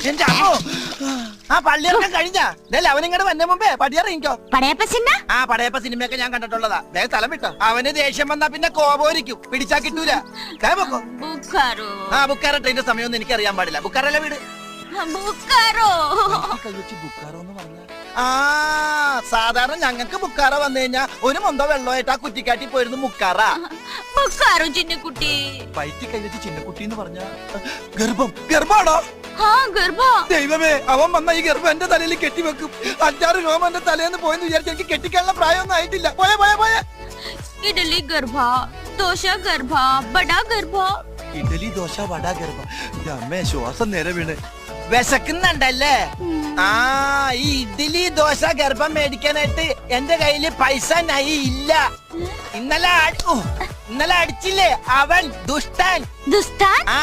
എന്റെ അമ്മോ, ആ പള്ളിയിറക്കം കഴിഞ്ഞാ അവനിങ്ങോട്ട് വന്ന മുമ്പേ പടിയറിയിക്കോ. ആ പടയപ്പ സിനിമയൊക്കെ ഞാൻ കണ്ടിട്ടുള്ളതാ. വേഗം സ്ഥലം വിട്ടോ. അവന് ദേഷ്യം വന്നാ പിന്നെ കോപോരിക്കും, പിടിച്ചാ കിട്ടൂല. പോക്കോ. ആ ബുക്കാറോ ട്രെയിന്റെ സമയമൊന്നും എനിക്ക് അറിയാൻ പാടില്ല. ബുക്കാറല്ല വീട്. ആ സാധാരണ ഞങ്ങൾക്ക് ബുക്കാറ വന്നു കഴിഞ്ഞാ ഒരു മൊന്തോ വെള്ളമായിട്ട് ആ കുറ്റിക്കാട്ടി പോയിരുന്നു മുക്കാറ. ചിന്നക്കുട്ടി വയറ്റി കൈവച്ച് ചിന്നക്കുട്ടി എന്ന് പറഞ്ഞ ഗർഭാണോ? ദൈവമേ, അവൻ വന്ന ഈ ഗർഭം എന്റെ തലയിൽ കെട്ടിവെക്കും. 5-6 രോമം എന്റെ തലേന്ന് പോയെന്ന് വിചാരിച്ച എനിക്ക് കെട്ടിക്കാനുള്ള പ്രായമൊന്നും ആയിട്ടില്ല. പോയെ പോയെ പോയെ. ഇഡലി ഗർഭ, ദോശ ഗർഭ, ബട ഗർഭ. ഇഡലി ദോശ വട ഗർഭ. അമ്മേ ശ്വാസം നേരെ വീണ്. വിശക്കുന്നുണ്ടല്ലേ? ആ ഈ ഇഡ്ഡലി ദോശ ഗർഭം മേടിക്കാനായിട്ട് എന്റെ കയ്യില് പൈസ നൈ ഇല്ല. ഇന്നലെ അടിച്ചില്ലേ അവൻ ദുഷ്ടൻ. ദുഷ്ടൻ? ആ